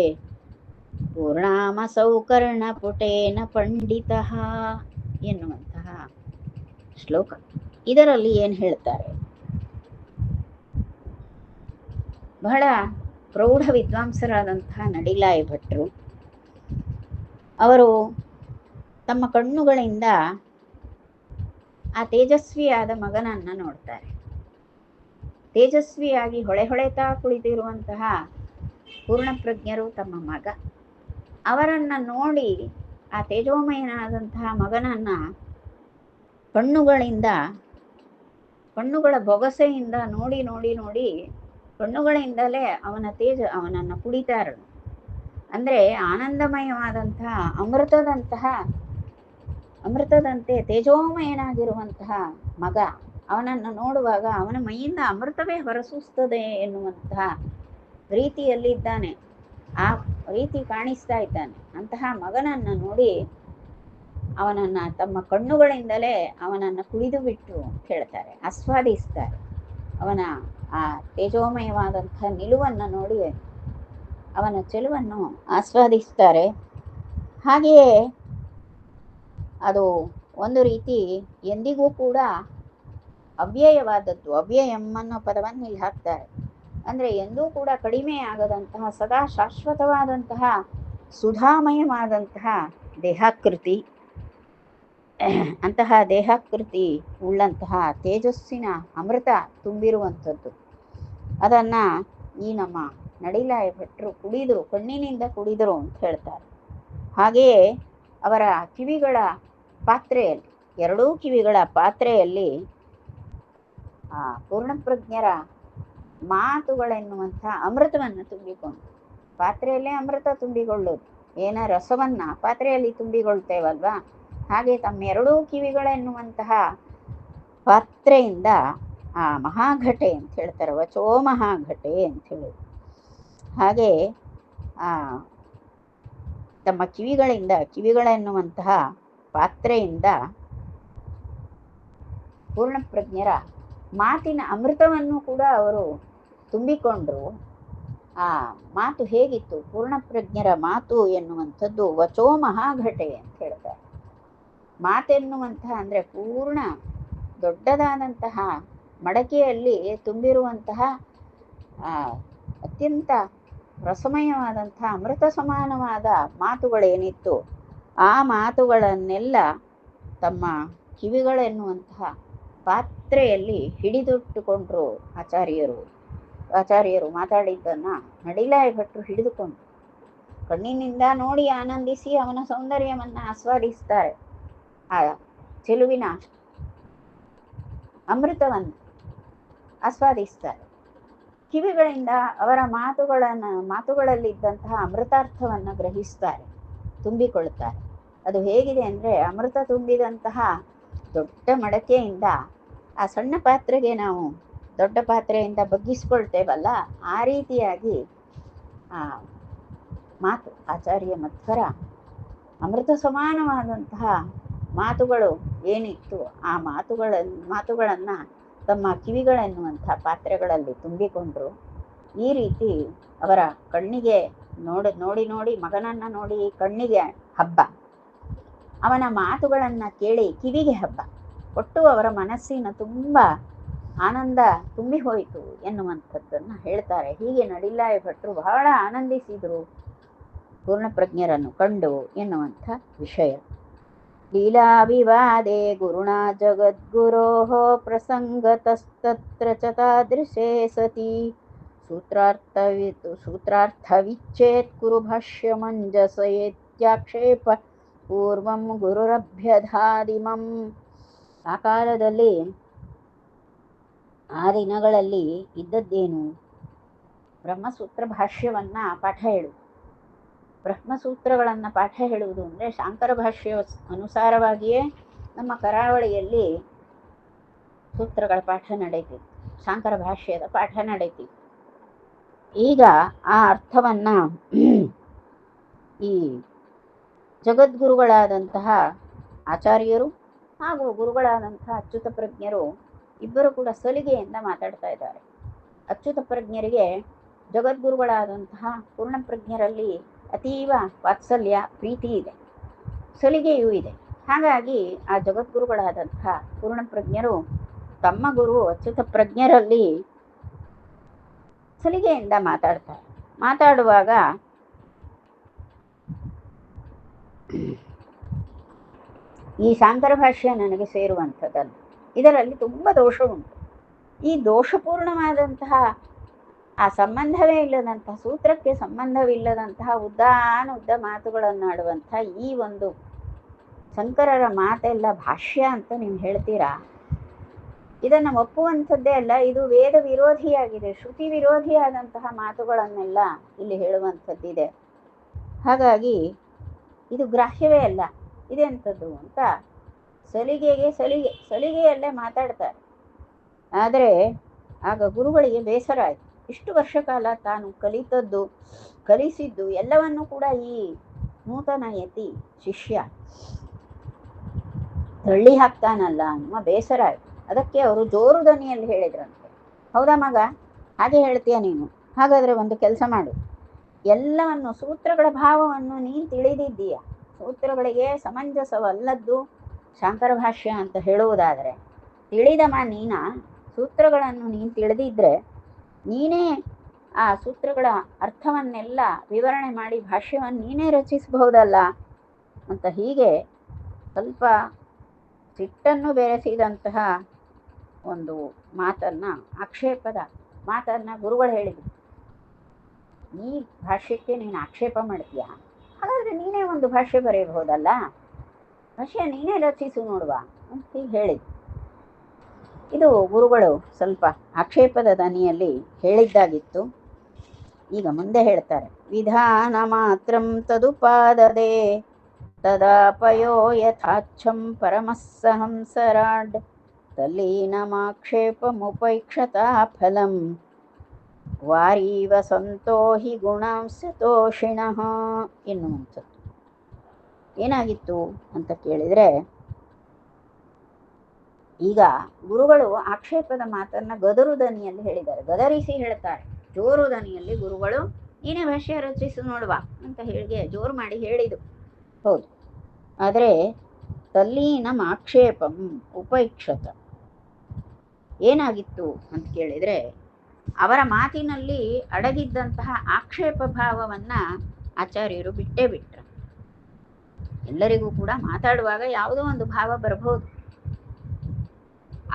ಪೂರ್ಣಾಮಸೌ ಕರ್ಣಪುಟೇನ ಪಂಡಿತಃ ಎನ್ನುವಂತಹ ಶ್ಲೋಕ. ಇದರಲ್ಲಿ ಏನು ಹೇಳ್ತಾರೆ? ಬಹಳ ಪ್ರೌಢ ವಿದ್ವಾಂಸರಾದಂತಹ ನಡಿಲಾಯ ಭಟ್ರು ಅವರು ತಮ್ಮ ಕಣ್ಣುಗಳಿಂದ ಆ ತೇಜಸ್ವಿಯಾದ ಮಗನನ್ನ ನೋಡ್ತಾರೆ. ತೇಜಸ್ವಿಯಾಗಿ ಹೊಳೆತಾ ಕುಳಿತಿರುವಂತಹ ಪೂರ್ಣಪ್ರಜ್ಞರು ತಮ್ಮ ಮಗ. ಅವರನ್ನ ನೋಡಿ ಆ ತೇಜೋಮಯನಾದಂತಹ ಮಗನನ್ನ ಕಣ್ಣುಗಳ ಬೊಗಸೆಯಿಂದ ನೋಡಿ ನೋಡಿ ನೋಡಿ ಕಣ್ಣುಗಳಿಂದಲೇ ಅವನನ್ನು ಕುಡಿತಾರು. ಅಂದರೆ ಆನಂದಮಯವಾದಂತಹ ಅಮೃತದಂತೆ ತೇಜೋಮಯನಾಗಿರುವಂತಹ ಮಗ ಅವನನ್ನು ನೋಡುವಾಗ ಅವನ ಮೈಯಿಂದ ಅಮೃತವೇ ಹೊರಸೂಸ್ತದೆ ಎನ್ನುವಂತಹ ರೀತಿಯಲ್ಲಿದ್ದಾನೆ. ಆ ರೀತಿ ಕಾಣಿಸ್ತಾ ಇದ್ದಾನೆ. ಅಂತಹ ಮಗನನ್ನು ನೋಡಿ ಅವನನ್ನು ತಮ್ಮ ಕಣ್ಣುಗಳಿಂದಲೇ ಅವನನ್ನು ಕುಡಿದು ಬಿಟ್ಟು ಅಂತ ಹೇಳ್ತಾರೆ, ಆಸ್ವಾದಿಸ್ತಾರೆ. ಅವನ ಆ ತೇಜೋಮಯವಾದಂತಹ ನಿಲುವನ್ನು ನೋಡಿ ಅವನ ಚೆಲುವನ್ನು ಆಸ್ವಾದಿಸ್ತಾರೆ. ಹಾಗೆಯೇ ಅದು ಒಂದು ರೀತಿ ಎಂದಿಗೂ ಕೂಡ ಅವ್ಯಯವಾದದ್ದು. ಅವ್ಯಯಂ ಅನ್ನೋ ಪದವನ್ನು ಇಲ್ಲಿ ಹಾಕ್ತಾರೆ. ಅಂದರೆ ಎಂದೂ ಕೂಡ ಕಡಿಮೆ ಆಗದಂತಹ ಸದಾ ಶಾಶ್ವತವಾದಂತಹ ಸುಧಾಮಯವಾದಂತಹ ದೇಹಾಕೃತಿ. ಅಂತಹ ದೇಹಾಕೃತಿ ಉಳ್ಳಂತಹ ತೇಜಸ್ಸಿನ ಅಮೃತ ತುಂಬಿರುವಂಥದ್ದು. ಅದನ್ನು ಈ ನಮ್ಮ ನಡಿಲಾಯ ಭಟ್ರು ಕುಡಿದರು, ಕಣ್ಣಿನಿಂದ ಕುಡಿದರು ಅಂತ ಹೇಳ್ತಾರೆ. ಹಾಗೆಯೇ ಅವರ ಕಿವಿಗಳ ಪಾತ್ರೆಯಲ್ಲಿ, ಎರಡೂ ಕಿವಿಗಳ ಪಾತ್ರೆಯಲ್ಲಿ ಆ ಪೂರ್ಣಪ್ರಜ್ಞರ ಮಾತುಗಳೆನ್ನುವಂಥ ಅಮೃತವನ್ನು ತುಂಬಿಕೊಂಡು, ಪಾತ್ರೆಯಲ್ಲೇ ಅಮೃತ ತುಂಬಿಕೊಳ್ಳೋದು, ಏನ ರಸವನ್ನ ಪಾತ್ರೆಯಲ್ಲಿ ತುಂಬಿಕೊಳ್ತೇವಲ್ವಾ, ಹಾಗೆ ತಮ್ಮ ಎರಡೂ ಕಿವಿಗಳೆನ್ನುವಂತಹ ಪಾತ್ರೆಯಿಂದ ಆ ಮಹಾಘಟೆ ಅಂತ ಹೇಳ್ತಾರೆ, ವಚೋ ಮಹಾಘಟೆ ಅಂತ ಹೇಳಿ. ಹಾಗೆ ಆ ತಮ್ಮ ಕಿವಿಗಳೆನ್ನುವಂತಹ ಪಾತ್ರೆಯಿಂದ ಪೂರ್ಣಪ್ರಜ್ಞರ ಮಾತಿನ ಅಮೃತವನ್ನು ಕೂಡ ಅವರು ತುಂಬಿಕೊಂಡ್ರು. ಆ ಮಾತು ಹೇಗಿತ್ತು? ಪೂರ್ಣಪ್ರಜ್ಞರ ಮಾತು ಎನ್ನುವಂಥದ್ದು ವಚೋ ಮಹಾಘಟೆ ಅಂತ ಹೇಳ್ತಾರೆ. ಮಾತೆನ್ನುವಂತಹ ಅಂದರೆ ಪೂರ್ಣ ದೊಡ್ಡದಾದಂತಹ ಮಡಕೆಯಲ್ಲಿ ತುಂಬಿರುವಂತಹ ಅತ್ಯಂತ ರಸಮಯವಾದಂತಹ ಅಮೃತ ಸಮಾನವಾದ ಮಾತುಗಳೇನಿತ್ತು, ಆ ಮಾತುಗಳನ್ನೆಲ್ಲ ತಮ್ಮ ಕಿವಿಗಳೆನ್ನುವಂತಹ ಪಾತ್ರೆಯಲ್ಲಿ ಹಿಡಿದಿಟ್ಟುಕೊಂಡ್ರು ಆಚಾರ್ಯರು ಮಾತಾಡಿದ್ದನ್ನು ನಡಿಲಾಯ ಭಟ್ರು ಹಿಡಿದುಕೊಂಡ್ರು. ಕಣ್ಣಿನಿಂದ ನೋಡಿ ಆನಂದಿಸಿ ಅವನ ಸೌಂದರ್ಯವನ್ನು ಆಸ್ವಾದಿಸ್ತಾರೆ, ಆ ಚೆಲುವಿನ ಅಮೃತವನ್ನು ಆಸ್ವಾದಿಸ್ತಾರೆ. ಕಿವಿಗಳಿಂದ ಅವರ ಮಾತುಗಳಲ್ಲಿದ್ದಂತಹ ಅಮೃತಾರ್ಥವನ್ನು ಗ್ರಹಿಸ್ತಾರೆ, ತುಂಬಿಕೊಳ್ತಾರೆ. ಅದು ಹೇಗಿದೆ ಅಂದರೆ, ಅಮೃತ ತುಂಬಿದಂತಹ ದೊಡ್ಡ ಮಡಕೆಯಿಂದ ಆ ಸಣ್ಣ ಪಾತ್ರೆಗೆ ನಾವು ದೊಡ್ಡ ಪಾತ್ರೆಯಿಂದ ಬಗ್ಗಿಸ್ಕೊಳ್ತೇವಲ್ಲ, ಆ ರೀತಿಯಾಗಿ ಆ ಮಾತು ಆಚಾರ್ಯ ಮಧ್ವರ ಅಮೃತ ಸಮಾನವಾದಂತಹ ಮಾತುಗಳು ಏನಿತ್ತು, ಆ ಮಾತುಗಳನ್ನು ತಮ್ಮ ಕಿವಿಗಳೆನ್ನುವಂಥ ಪಾತ್ರೆಗಳಲ್ಲಿ ತುಂಬಿಕೊಂಡ್ರು. ಈ ರೀತಿ ಅವರ ಕಣ್ಣಿಗೆ ನೋಡಿ ಮಗನನ್ನು ನೋಡಿ ಕಣ್ಣಿಗೆ ಹಬ್ಬ, ಅವನ ಮಾತುಗಳನ್ನು ಕೇಳಿ ಕಿವಿಗೆ ಹಬ್ಬ, ಒಟ್ಟು ಅವರ ಮನಸ್ಸಿನ ತುಂಬ ಆನಂದ ತುಂಬಿ ಹೋಯಿತು ಎನ್ನುವಂಥದ್ದನ್ನು ಹೇಳ್ತಾರೆ. ಹೀಗೆ ನಡಿಲಾಯ ಭಟ್ರು ಬಹಳ ಆನಂದಿಸಿದರು ಪೂರ್ಣಪ್ರಜ್ಞರನ್ನು ಕಂಡು ಎನ್ನುವಂಥ ವಿಷಯ. ಲೀಲಾ ವಿವಾದೆ ಗುರುಣಾ ಜಗದ್ಗುರೋಃ ಪ್ರಸಂಗತಸ್ತತ್ರ ಚ ತಾದೃಶೇ ಸತಿ ಸೂತ್ರಾರ್ಥವಿಚ್ಛೇತ್ ಕುರು ಭಾಷ್ಯ ಮಂಜಸಯೇತ್ಯಾಕ್ಷೇಪ ಪೂರ್ವಂ ಗುರುರಭ್ಯಧಾದಿಮಂ. ಆ ಕಾಲದಲ್ಲಿ ಆ ದಿನಗಳಲ್ಲಿ ಇದ್ದದ್ದೇನು? ಬ್ರಹ್ಮಸೂತ್ರ ಭಾಷ್ಯವನ್ನು ಪಾಠ ಹೇಳು. ಬ್ರಹ್ಮಸೂತ್ರಗಳನ್ನು ಪಾಠ ಹೇಳುವುದು ಅಂದರೆ ಶಾಂಕರ ಭಾಷ್ಯ ಅನುಸಾರವಾಗಿಯೇ ನಮ್ಮ ಕರಾವಳಿಯಲ್ಲಿ ಸೂತ್ರಗಳ ಪಾಠ ನಡೀತಿತ್ತು, ಶಾಂಕರ ಭಾಷ್ಯದ ಪಾಠ ನಡೀತಿತ್ತು. ಈಗ ಆ ಅರ್ಥವನ್ನು ಈ ಜಗದ್ಗುರುಗಳಾದಂತಹ ಆಚಾರ್ಯರು ಹಾಗೂ ಗುರುಗಳಾದಂತಹ ಅಚ್ಯುತ ಪ್ರಜ್ಞರು ಇಬ್ಬರು ಕೂಡ ಸಲಿಗೆಯಿಂದ ಮಾತಾಡ್ತಾ ಇದ್ದಾರೆ. ಅಚ್ಯುತ ಪ್ರಜ್ಞರಿಗೆ ಜಗದ್ಗುರುಗಳಾದಂತಹ ಪೂರ್ಣಪ್ರಜ್ಞರಲ್ಲಿ ಅತೀವ ವಾತ್ಸಲ್ಯ ಪ್ರೀತಿ ಇದೆ, ಸಲಿಗೆಯೂ ಇದೆ. ಹಾಗಾಗಿ ಆ ಜಗದ್ಗುರುಗಳಾದಂತಹ ಪೂರ್ಣಪ್ರಜ್ಞರು ತಮ್ಮ ಗುರು ಅಚ್ಯುತ ಪ್ರಜ್ಞರಲ್ಲಿ ಸಲಿಗೆಯಿಂದ ಮಾತಾಡ್ತಾರೆ. ಮಾತಾಡುವಾಗ ಈ ಶಾಂಕರ ಭಾಷ್ಯ ನನಗೆ ಸೇರುವಂಥದ್ದಲ್ಲ, ಇದರಲ್ಲಿ ತುಂಬ ದೋಷ ಉಂಟು. ಈ ದೋಷಪೂರ್ಣವಾದಂತಹ ಆ ಸಂಬಂಧವೇ ಇಲ್ಲದಂತಹ, ಸೂತ್ರಕ್ಕೆ ಸಂಬಂಧವಿಲ್ಲದಂತಹ ಉದ್ದ ಮಾತುಗಳನ್ನಾಡುವಂತಹ ಈ ಒಂದು ಶಂಕರರ ಮಾತೆಲ್ಲ ಭಾಷ್ಯ ಅಂತ ನೀವು ಹೇಳ್ತೀರಾ? ಇದನ್ನು ಒಪ್ಪುವಂಥದ್ದೇ ಅಲ್ಲ, ಇದು ವೇದ ವಿರೋಧಿಯಾಗಿದೆ, ಶ್ರುತಿ ವಿರೋಧಿಯಾದಂತಹ ಮಾತುಗಳನ್ನೆಲ್ಲ ಇಲ್ಲಿ ಹೇಳುವಂಥದ್ದಿದೆ. ಹಾಗಾಗಿ ಇದು ಗ್ರಾಹ್ಯವೇ ಅಲ್ಲ, ಇದೆಂಥದ್ದು ಅಂತ ಸಲಿಗೆಯಲ್ಲೇ ಮಾತಾಡ್ತಾರೆ. ಆದರೆ ಆಗ ಗುರುಗಳಿಗೆ ಬೇಸರ ಆಯಿತು. ಇಷ್ಟು ವರ್ಷ ಕಾಲ ತಾನು ಕಲಿಸಿದ್ದು ಎಲ್ಲವನ್ನೂ ಕೂಡ ಈ ನೂತನ ಯತಿ ಶಿಷ್ಯ ತಳ್ಳಿ ಹಾಕ್ತಾನಲ್ಲ ಅನ್ನುವ ಬೇಸರ ಆಯಿತು. ಅದಕ್ಕೆ ಅವರು ಜೋರು ದನಿಯಲ್ಲಿ ಹೇಳಿದ್ರಂತೆ, ಹೌದಾ ಮಗ, ಹಾಗೆ ಹೇಳ್ತೀಯ ನೀನು? ಹಾಗಾದರೆ ಒಂದು ಕೆಲಸ ಮಾಡು, ಎಲ್ಲವನ್ನು ಸೂತ್ರಗಳ ಭಾವವನ್ನು ನೀನು ತಿಳಿದಿದ್ದೀಯ, ಸೂತ್ರಗಳಿಗೆ ಸಮಂಜಸವಲ್ಲದ್ದು ಶಾಂಕರ ಭಾಷ್ಯ ಅಂತ ಹೇಳುವುದಾದರೆ ತಿಳಿದಮ್ಮ ನೀನ, ಸೂತ್ರಗಳನ್ನು ನೀನು ತಿಳಿದಿದ್ದರೆ ನೀನೇ ಆ ಸೂತ್ರಗಳ ಅರ್ಥವನ್ನೆಲ್ಲ ವಿವರಣೆ ಮಾಡಿ ಭಾಷ್ಯವನ್ನು ನೀನೇ ರಚಿಸಬಹುದಲ್ಲ ಅಂತ ಹೀಗೆ ಸ್ವಲ್ಪ ಸಿಟ್ಟನ್ನು ಬೆರೆಸಿದಂತಹ ಒಂದು ಮಾತನ್ನು, ಆಕ್ಷೇಪದ ಮಾತನ್ನು ಗುರುಗಳು ಹೇಳಿದರು. ಈ ಭಾಷ್ಯಕ್ಕೆ ನೀನು ಆಕ್ಷೇಪ ಮಾಡ್ತೀಯ, ಹಾಗಾದರೆ ನೀನೇ ಒಂದು ಭಾಷ್ಯ ಬರೆಯಬಹುದಲ್ಲ, ಭಾಷ್ಯ ನೀನೇ ರಚಿಸು ನೋಡುವ ಅಂತ ಹೀಗೆ ಹೇಳಿದ್ರು. ಇದು ಗುರುಗಳು ಸ್ವಲ್ಪ ಆಕ್ಷೇಪದ ದನಿಯಲ್ಲಿ ಹೇಳಿದ್ದಾಗಿತ್ತು. ಈಗ ಮುಂದೆ ಹೇಳ್ತಾರೆ, ವಿಧಾನ ಮಾತ್ರಂ ತದುಪಾದದೆ ತದಾಪಯೋ ಯಥಾಚ್ಛಂ ಪರಮಸ್ಸಹಂಸರಾಡ್ ತಲ್ಲೀನಮಾಕ್ಷೇಪಮುಪೈಕ್ಷತಾ ಫಲಂ ವಾರೀವ ಸಂತೋ ಹಿ ಗುಣಾಂಶತೋಷಿಣಃ ಎನ್ನುವಂಥದ್ದು. ಏನಾಗಿತ್ತು ಅಂತ ಕೇಳಿದರೆ, ಈಗ ಗುರುಗಳು ಆಕ್ಷೇಪದ ಮಾತನ್ನ ಗದರು ದನಿಯಲ್ಲಿ ಹೇಳಿದ್ದಾರೆ, ಗದರಿಸಿ ಹೇಳ್ತಾರೆ. ಜೋರು ದನಿಯಲ್ಲಿ ಗುರುಗಳು ನೀನೇ ಭಾಷ್ಯ ರಚಿಸು ನೋಡುವ ಅಂತ ಹೇಳಿ ಜೋರು ಮಾಡಿ ಹೇಳಿದು ಹೌದು. ಆದರೆ ತಲ್ಲೀನಂ ಆಕ್ಷೇಪಂ ಉಪೈಕ್ಷತ ಏನಾಗಿತ್ತು ಅಂತ ಕೇಳಿದರೆ, ಅವರ ಮಾತಿನಲ್ಲಿ ಅಡಗಿದ್ದಂತಹ ಆಕ್ಷೇಪ ಭಾವವನ್ನ ಆಚಾರ್ಯರು ಬಿಟ್ಟೇ ಬಿಟ್ರು. ಎಲ್ಲರಿಗೂ ಕೂಡ ಮಾತಾಡುವಾಗ ಯಾವುದೋ ಒಂದು ಭಾವ ಬರಬಹುದು,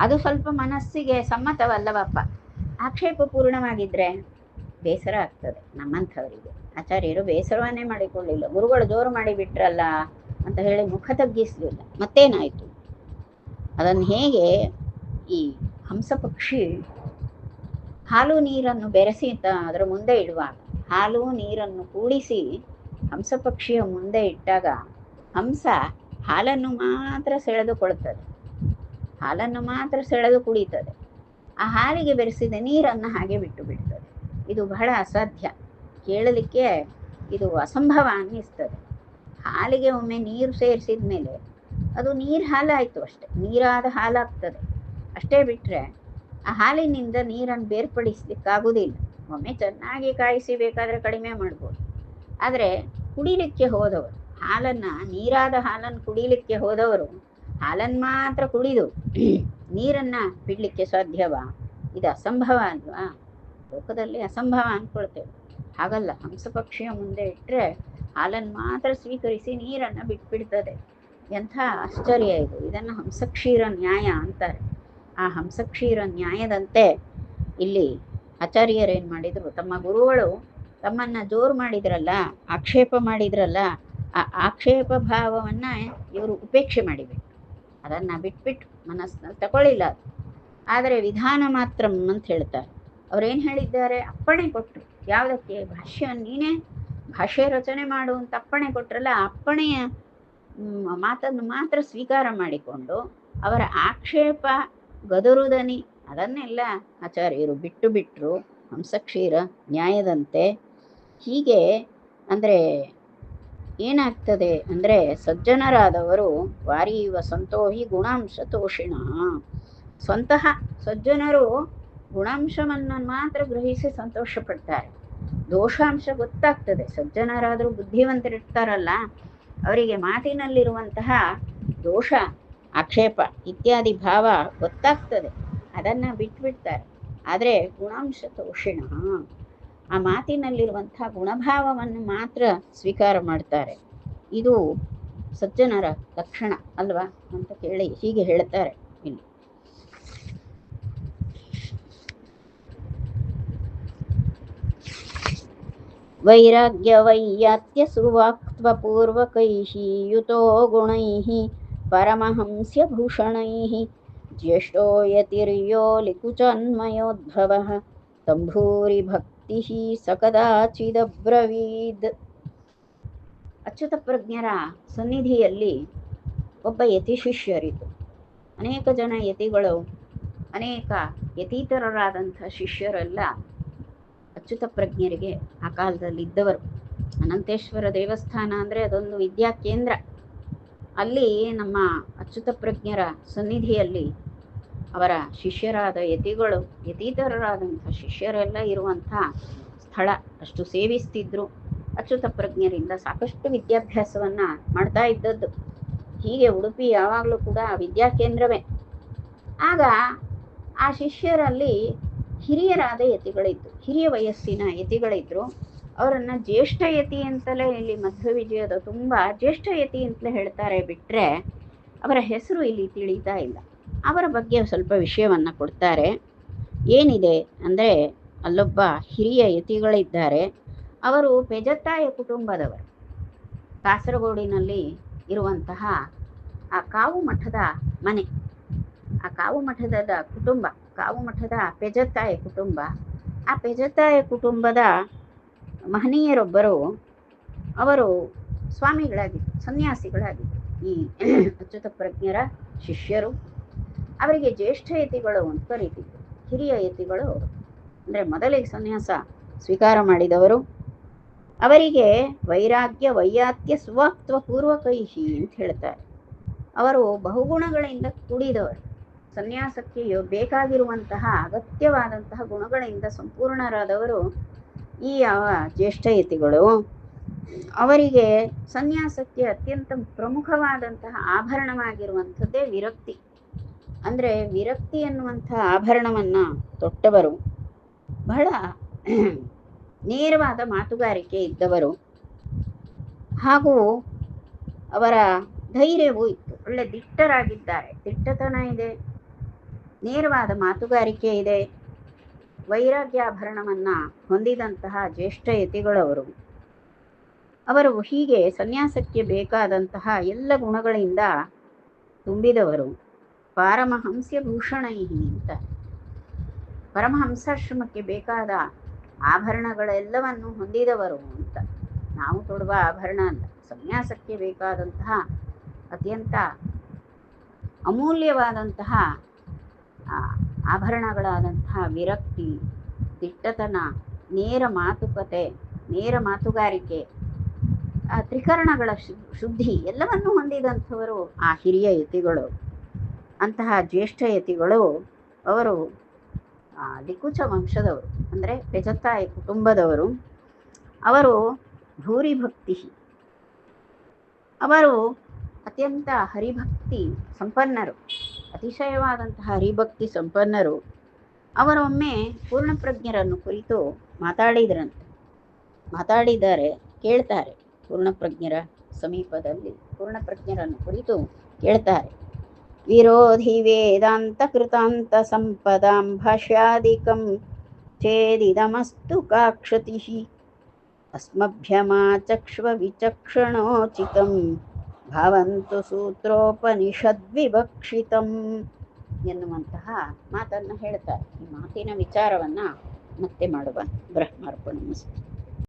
ಅದು ಸ್ವಲ್ಪ ಮನಸ್ಸಿಗೆ ಸಮ್ಮತವಲ್ಲವಪ್ಪ. ಆಕ್ಷೇಪ ಪೂರ್ಣವಾಗಿದ್ರೆ ಬೇಸರ ಆಗ್ತದೆ ನಮ್ಮಂಥವರಿಗೆ. ಆಚಾರ್ಯರು ಬೇಸರವನ್ನೇ ಮಾಡಿಕೊಳ್ಳಿಲ್ಲ, ಗುರುಗಳು ಜೋರು ಮಾಡಿ ಬಿಟ್ರಲ್ಲ ಅಂತ ಹೇಳಿ ಮುಖ ತಗ್ಗಿಸಲಿಲ್ಲ. ಮತ್ತೇನಾಯಿತು, ಅದನ್ನು ಹೇಗೆ ಈ ಹಂಸ ಪಕ್ಷಿ ಹಾಲು ನೀರನ್ನು ಬೆರೆಸಿ ಅದರ ಮುಂದೆ ಇಡುವಾಗ, ಹಾಲು ನೀರನ್ನು ಕೂಡಿಸಿ ಹಂಸ ಪಕ್ಷಿಯ ಮುಂದೆ ಇಟ್ಟಾಗ ಹಂಸ ಹಾಲನ್ನು ಮಾತ್ರ ಸೆಳೆದುಕೊಳ್ತದೆ, ಹಾಲನ್ನು ಮಾತ್ರ ಸೆಳೆದು ಕುಡಿತದೆ. ಆ ಹಾಲಿಗೆ ಬೆರೆಸಿದ ನೀರನ್ನು ಹಾಗೆ ಬಿಟ್ಟು ಬಿಡ್ತದೆ. ಇದು ಬಹಳ ಅಸಾಧ್ಯ, ಕೇಳಲಿಕ್ಕೆ ಇದು ಅಸಂಭವ ಅನ್ನಿಸ್ತದೆ. ಹಾಲಿಗೆ ಒಮ್ಮೆ ನೀರು ಸೇರಿಸಿದ ಮೇಲೆ ಅದು ನೀರು ಹಾಲಾಯಿತು ಅಷ್ಟೆ, ನೀರಾದ ಹಾಲಾಗ್ತದೆ ಅಷ್ಟೇ. ಬಿಟ್ಟರೆ ಆ ಹಾಲಿನಿಂದ ನೀರನ್ನು ಬೇರ್ಪಡಿಸ್ಲಿಕ್ಕಾಗೋದಿಲ್ಲ. ಒಮ್ಮೆ ಚೆನ್ನಾಗಿ ಕಾಯಿಸಿ ಬೇಕಾದರೆ ಕಡಿಮೆ ಮಾಡ್ಬೋದು. ಆದರೆ ಕುಡಿಲಿಕ್ಕೆ ಹೋದವರು ಹಾಲನ್ನು, ನೀರಾದ ಹಾಲನ್ನು ಕುಡಿಲಿಕ್ಕೆ ಹೋದವರು ಹಾಲನ್ನು ಮಾತ್ರ ಕುಡಿದು ನೀರನ್ನು ಬಿಡಲಿಕ್ಕೆ ಸಾಧ್ಯವಾ? ಇದು ಅಸಂಭವ ಅಲ್ವಾ? ಲೋಕದಲ್ಲಿ ಅಸಂಭವ ಅಂದ್ಕೊಳ್ತೇವೆ. ಹಾಗಲ್ಲ, ಹಂಸ ಪಕ್ಷಿಯ ಮುಂದೆ ಇಟ್ಟರೆ ಹಾಲನ್ನು ಮಾತ್ರ ಸ್ವೀಕರಿಸಿ ನೀರನ್ನು ಬಿಟ್ಬಿಡ್ತದೆ. ಎಂಥ ಆಶ್ಚರ್ಯ ಇದು! ಇದನ್ನು ಹಂಸಕ್ಷೀರ ನ್ಯಾಯ ಅಂತಾರೆ. ಆ ಹಂಸಕ್ಷೀರ ನ್ಯಾಯದಂತೆ ಇಲ್ಲಿ ಆಚಾರ್ಯರೇನು ಮಾಡಿದರು, ತಮ್ಮ ಗುರುಗಳು ತಮ್ಮನ್ನು ಜೋರು ಮಾಡಿದ್ರಲ್ಲ, ಆಕ್ಷೇಪ ಮಾಡಿದ್ರಲ್ಲ, ಆ ಆಕ್ಷೇಪ ಭಾವವನ್ನು ಇವರು ಉಪೇಕ್ಷೆ ಮಾಡಿಬಿಟ್ಟು ಅದನ್ನು ಬಿಟ್ಬಿಟ್ಟು ಮನಸ್ಸಿನಲ್ಲಿ ತಗೊಳ್ಳಿಲ್ಲ. ಆದರೆ ವಿಧಾನ ಮಾತ್ರ ಅಂತ ಹೇಳ್ತಾರೆ. ಅವ್ರೇನು ಹೇಳಿದ್ದಾರೆ, ಅಪ್ಪಣೆ ಕೊಟ್ಟರು. ಯಾವುದಕ್ಕೆ? ಭಾಷ್ಯವನ್ನು ನೀನೇ ಭಾಷೆ ರಚನೆ ಮಾಡುವಂಥ ಅಪ್ಪಣೆ ಕೊಟ್ಟರಲ್ಲ, ಆ ಅಪ್ಪಣೆಯ ಮಾತನ್ನು ಮಾತ್ರ ಸ್ವೀಕಾರ ಮಾಡಿಕೊಂಡು ಅವರ ಆಕ್ಷೇಪ ಗದರುದನಿ ಅದನ್ನೆಲ್ಲ ಆಚಾರ್ಯರು ಬಿಟ್ಟು ಬಿಟ್ಟರು ಹಂಸಕ್ಷೀರ ನ್ಯಾಯದಂತೆ. ಹೀಗೆ ಅಂದರೆ ಏನಾಗ್ತದೆ ಅಂದರೆ, ಸಜ್ಜನರಾದವರು ವಾರೀವ ಸಂತೋಹಿ ಗುಣಾಂಶ ತೋಷಿಣ. ಸ್ವಂತಹ ಸಜ್ಜನರು ಗುಣಾಂಶವನ್ನು ಮಾತ್ರ ಗ್ರಹಿಸಿ ಸಂತೋಷ ಪಡ್ತಾರೆ, ದೋಷಾಂಶ ಗೊತ್ತಾಗ್ತದೆ. ಸಜ್ಜನರಾದರೂ ಬುದ್ಧಿವಂತರಿರ್ತಾರಲ್ಲ, ಅವರಿಗೆ ಮಾತಿನಲ್ಲಿರುವಂತಹ ದೋಷ ಆಕ್ಷೇಪ ಇತ್ಯಾದಿ ಭಾವ ಗೊತ್ತಾಗ್ತದೆ, ಅದನ್ನು ಬಿಟ್ಬಿಡ್ತಾರೆ. ಆದರೆ ಗುಣಾಂಶ ತೋಷಿಣ, ಆ ಮಾತಿನಲ್ಲಿರುವಂಥ ಗುಣಭಾವವನ್ನು ಮಾತ್ರ ಸ್ವೀಕಾರ ಮಾಡ್ತಾರೆ. ಇದು ಸಜ್ಜನರ ಲಕ್ಷಣ ಅಲ್ವಾ ಅಂತ ಕೇಳಿ ಹೀಗೆ ಹೇಳ್ತಾರೆ ಇಲ್ಲಿ. ವೈರಾಗ್ಯ ವೈಯಾತ್ಯ ಸುವಾಕ್ತ್ವಪೂರ್ವಕೈಃ ಯುತೋ ಗುಣೈಃ ಪರಮಹಂಸ್ಯ ಭೂಷಣೈಃ ಜ್ಯೇಷ್ಠೋ ಯತಿರ್ಯೋ ಲಿಕುಚಾನ್ಮಯೋದ್ಭವಃ ತಂಭೂರಿ ಭಕ್ತಿ ಸಕದಾಚಿದಬ್ರವೀದ್. ಅಚ್ಯುತ ಪ್ರಜ್ಞರ ಸನ್ನಿಧಿಯಲ್ಲಿ ಒಬ್ಬ ಯತಿ ಶಿಷ್ಯರಿದ್ದು, ಅನೇಕ ಜನ ಯತಿಗಳು, ಅನೇಕ ಯತೀತರರಾದಂಥ ಶಿಷ್ಯರೆಲ್ಲ ಅಚ್ಯುತ ಪ್ರಜ್ಞರಿಗೆ ಆ ಕಾಲದಲ್ಲಿ ಇದ್ದವರು. ಅನಂತೇಶ್ವರ ದೇವಸ್ಥಾನ ಅಂದರೆ ಅದೊಂದು ವಿದ್ಯಾ ಕೇಂದ್ರ. ಅಲ್ಲಿ ನಮ್ಮ ಅಚ್ಯುತ ಪ್ರಜ್ಞರ ಸನ್ನಿಧಿಯಲ್ಲಿ ಅವರ ಶಿಷ್ಯರಾದ ಯತಿಗಳು, ಯತೀತರರಾದಂಥ ಶಿಷ್ಯರೆಲ್ಲ ಇರುವಂಥ ಸ್ಥಳ. ಅಷ್ಟು ಸೇವಿಸ್ತಿದ್ರು. ಅಚ್ಯುತ ಪ್ರಜ್ಞರಿಂದ ಸಾಕಷ್ಟು ವಿದ್ಯಾಭ್ಯಾಸವನ್ನು ಮಾಡ್ತಾ ಇದ್ದದ್ದು. ಹೀಗೆ ಉಡುಪಿ ಯಾವಾಗಲೂ ಕೂಡ ವಿದ್ಯಾ ಕೇಂದ್ರವೇ. ಆಗ ಆ ಶಿಷ್ಯರಲ್ಲಿ ಹಿರಿಯರಾದ ಯತಿಗಳಿದ್ದು, ಹಿರಿಯ ವಯಸ್ಸಿನ ಯತಿಗಳಿದ್ರು. ಅವರನ್ನು ಜ್ಯೇಷ್ಠ ಯತಿ ಅಂತಲೇ ಇಲ್ಲಿ ಮಧ್ವ ವಿಜಯದ ತುಂಬ ಜ್ಯೇಷ್ಠ ಯತಿ ಅಂತಲೇ ಹೇಳ್ತಾರೆ, ಬಿಟ್ಟರೆ ಅವರ ಹೆಸರು ಇಲ್ಲಿ ತಿಳಿತಾ ಇಲ್ಲ. ಅವರ ಬಗ್ಗೆ ಸ್ವಲ್ಪ ವಿಷಯವನ್ನು ಕೊಡ್ತಾರೆ. ಏನಿದೆ ಅಂದರೆ, ಅಲ್ಲೊಬ್ಬ ಹಿರಿಯ ಯತಿಗಳಿದ್ದಾರೆ. ಅವರು ಪೆಜತ್ತಾಯ ಕುಟುಂಬದವರು. ಕಾಸರಗೋಡಿನಲ್ಲಿ ಇರುವಂತಹ ಆ ಕಾವು ಮಠದ ಮನೆ, ಆ ಕಾವು ಮಠದ ಕುಟುಂಬ, ಕಾವು ಮಠದ ಪೆಜತ್ತಾಯ ಕುಟುಂಬ. ಆ ಪೆಜತ್ತಾಯ ಕುಟುಂಬದ ಮಹನೀಯರೊಬ್ಬರು ಅವರು ಸ್ವಾಮಿಗಳಾಗಿದ್ದರು, ಸನ್ಯಾಸಿಗಳಾಗಿದ್ದರು. ಈ ಅಚ್ಯುತ ಪ್ರಜ್ಞರ ಶಿಷ್ಯರು. ಅವರಿಗೆ ಜ್ಯೇಷ್ಠ ಯತಿಗಳು ಅಂತ ಕರೀತಿದ್ರು. ಹಿರಿಯ ಯತಿಗಳು ಅಂದರೆ ಮೊದಲಿಗೆ ಸನ್ಯಾಸ ಸ್ವೀಕಾರ ಮಾಡಿದವರು. ಅವರಿಗೆ ವೈರಾಗ್ಯ ವೈಯಾತ್ಯ ಸುವಾಕ್ತ್ವ ಪೂರ್ವಕೈಹಿ ಅಂತ ಹೇಳ್ತಾರೆ. ಅವರು ಬಹುಗುಣಗಳಿಂದ ಕೂಡಿದವರು. ಸನ್ಯಾಸಕ್ಕೆ ಬೇಕಾಗಿರುವಂತಹ ಅಗತ್ಯವಾದಂತಹ ಗುಣಗಳಿಂದ ಸಂಪೂರ್ಣರಾದವರು ಈ ಜ್ಯೇಷ್ಠ ಯತಿಗಳು. ಅವರಿಗೆ ಸನ್ಯಾಸಕ್ಕೆ ಅತ್ಯಂತ ಪ್ರಮುಖವಾದಂತಹ ಆಭರಣವಾಗಿರುವಂಥದ್ದೇ ವಿರಕ್ತಿ. ಅಂದರೆ ವಿರಕ್ತಿ ಎನ್ನುವಂಥ ಆಭರಣವನ್ನು ತೊಟ್ಟವರು. ಬಹಳ ನೇರವಾದ ಮಾತುಗಾರಿಕೆ ಇದ್ದವರು. ಹಾಗೂ ಅವರ ಧೈರ್ಯವೂ ಇತ್ತು. ಒಳ್ಳೆ ದಿಟ್ಟರಾಗಿದ್ದಾರೆ. ದಿಟ್ಟತನ ಇದೆ, ನೇರವಾದ ಮಾತುಗಾರಿಕೆ ಇದೆ. ವೈರಾಗ್ಯಾಭರಣವನ್ನು ಹೊಂದಿದಂತಹ ಜ್ಯೇಷ್ಠ ಯತಿಗಳವರು. ಅವರು ಹೀಗೆ ಸನ್ಯಾಸಕ್ಕೆ ಬೇಕಾದಂತಹ ಎಲ್ಲ ಗುಣಗಳಿಂದ ತುಂಬಿದವರು. ಪಾರಮಹಂಸ್ಯ ಭೂಷಣೈ ಅಂತ, ಪರಮಹಂಸಾಶ್ರಮಕ್ಕೆ ಬೇಕಾದ ಆಭರಣಗಳೆಲ್ಲವನ್ನು ಹೊಂದಿದವರು ಅಂತ. ನಾವು ತೊಡುವ ಆಭರಣ ಅಲ್ಲ, ಸನ್ಯಾಸಕ್ಕೆ ಬೇಕಾದಂತಹ ಅತ್ಯಂತ ಅಮೂಲ್ಯವಾದಂತಹ ಆಭರಣಗಳಾದಂತಹ ವಿರಕ್ತಿ, ದಿಟ್ಟತನ, ನೇರ ಮಾತುಕತೆ, ನೇರ ಮಾತುಗಾರಿಕೆ, ತ್ರಿಕರಣಗಳ ಶುದ್ಧಿ ಎಲ್ಲವನ್ನೂ ಹೊಂದಿದಂಥವರು ಆ ಹಿರಿಯ ಯತಿಗಳು. ಅಂತಹ ಜ್ಯೇಷ್ಠ ಯತಿಗಳು ಅವರು ದಿಕ್ಕುಚ ವಂಶದವರು, ಅಂದರೆ ಪೆಜತ್ತಾಯಿ ಕುಟುಂಬದವರು. ಅವರು ಭೂರಿಭಕ್ತಿ, ಅವರು ಅತ್ಯಂತ ಹರಿಭಕ್ತಿ ಸಂಪನ್ನರು, ಅತಿಶಯವಾದಂತಹ ಹರಿಭಕ್ತಿ ಸಂಪನ್ನರು. ಅವರೊಮ್ಮೆ ಪೂರ್ಣಪ್ರಜ್ಞರನ್ನು ಕುರಿತು ಮಾತಾಡಿದ್ದಾರೆ, ಕೇಳ್ತಾರೆ. ಪೂರ್ಣಪ್ರಜ್ಞರ ಸಮೀಪದಲ್ಲಿ ಪೂರ್ಣಪ್ರಜ್ಞರನ್ನು ಕುರಿತು ಕೇಳ್ತಾರೆ. ವಿರೋಧಿ ವೇದಾಂತ ಕೃತಾಂತ ಸಂಪದಾಂ ಭಾಷ್ಯಾದಿಕಂ ಚೇದಿದಮಸ್ತು ಕಾಕ್ಷತಿ ಅಸ್ಮಭ್ಯಮಾಚಕ್ಷ್ವ ವಿಚಕ್ಷಣೋಚಿತಂ ಭಾವಂತು ಸೂತ್ರೋಪನಿಷದ್ವಿವಕ್ಷಿತಂ ಎನ್ನುವಂತಹ ಮಾತನ್ನು ಹೇಳ್ತಾರೆ. ಈ ಮಾತಿನ ವಿಚಾರವನ್ನು ಮತ್ತೆ ಮಾಡುವ. ಬ್ರಹ್ಮಾರ್ಪಣಮಸ್ತು.